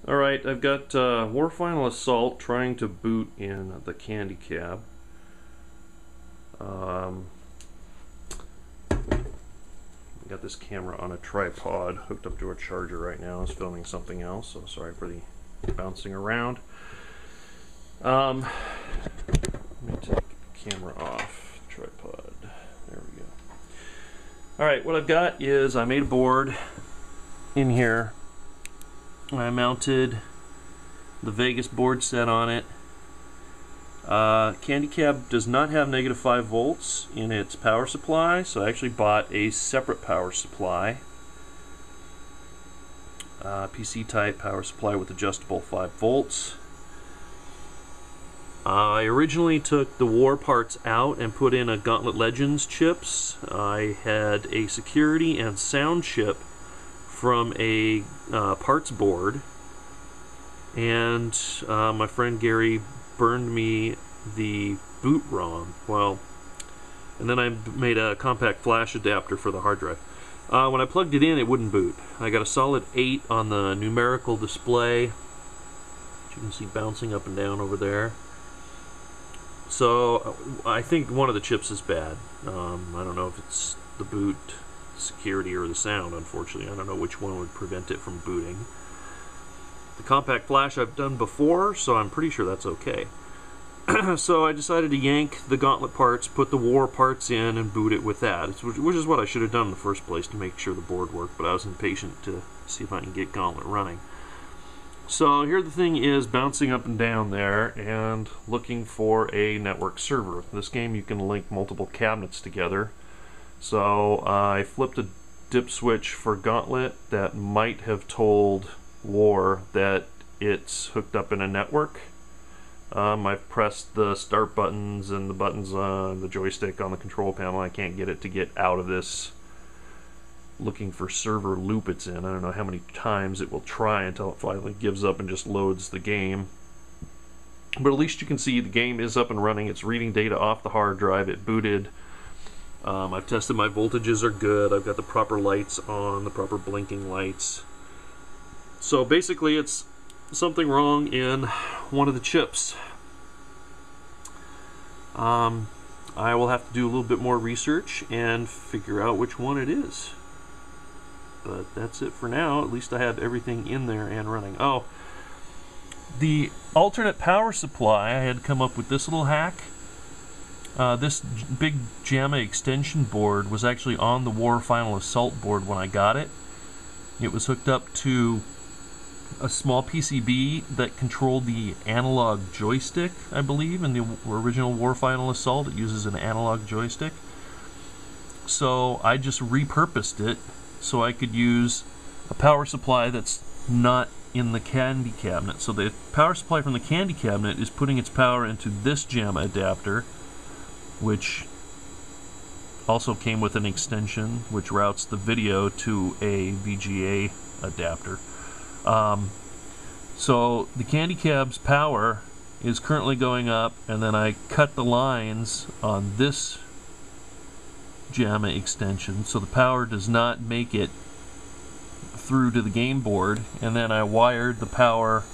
Alright, I've got War Final Assault trying to boot in the candy cab. Got this camera on a tripod hooked up to a charger right now. It's filming something else, so sorry for the bouncing around. Let me take the camera off tripod. There we go. Alright, what I've got is I made a board in here. I mounted the Vegas board set on it. Candy Cab does not have -5 volts in its power supply, so I actually bought a separate power supply. PC type power supply with adjustable 5 volts. I originally took the war parts out and put in a Gauntlet Legends chips. I had a security and sound chip from a parts board, and my friend Gary burned me the boot ROM. Well, and then I made a compact flash adapter for the hard drive. When I plugged it in, it wouldn't boot. I got a solid 8 on the numerical display, which you can see bouncing up and down over there. So I think one of the chips is bad. I don't know if it's the boot security or the sound, unfortunately. I don't know which one would prevent it from booting. The compact flash I've done before, so I'm pretty sure that's okay. So I decided to yank the Gauntlet parts, put the war parts in, and boot it with that, which is what I should have done in the first place to make sure the board worked, but I was impatient to see if I can get Gauntlet running. So here the thing is bouncing up and down there and looking for a network server. In this game you can link multiple cabinets together. So I flipped a dip switch for Gauntlet that might have told War that it's hooked up in a network. I've pressed the start buttons and the buttons on the joystick on the control panel. I can't get it to get out of this looking for server loop it's in. I don't know how many times it will try until it finally gives up and just loads the game. But at least you can see the game is up and running. It's reading data off the hard drive. It booted. I've tested my voltages are good. I've got the proper lights on, the proper blinking lights. So basically it's something wrong in one of the chips. I will have to do a little bit more research and figure out which one it is. But that's it for now. At least I have everything in there and running. Oh, the alternate power supply, I had come up with this little hack. This big JAMA extension board was actually on the War Final Assault board when I got it. It was hooked up to a small PCB that controlled the analog joystick, I believe. In the original War Final Assault, it uses an analog joystick. So I just repurposed it so I could use a power supply that's not in the candy cabinet. So the power supply from the candy cabinet is putting its power into this JAMA adapter, which also came with an extension which routes the video to a VGA adapter. So the candy cab's power is currently going up, and then I cut the lines on this JAMA extension so the power does not make it through to the game board, and then I wired the power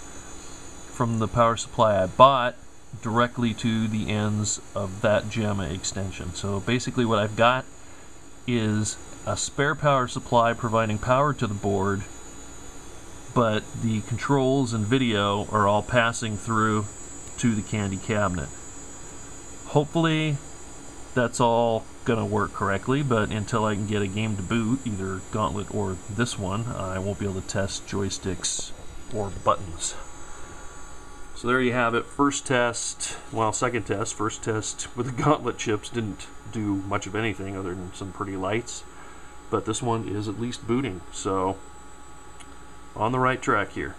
from the power supply I bought directly to the ends of that JAMA extension. So basically what I've got is a spare power supply providing power to the board, but the controls and video are all passing through to the candy cabinet. Hopefully that's all gonna work correctly, but until I can get a game to boot, either Gauntlet or this one, I won't be able to test joysticks or buttons. So there you have it. First test, well, second test. First test with the Gauntlet chips didn't do much of anything other than some pretty lights, but this one is at least booting, so on the right track here.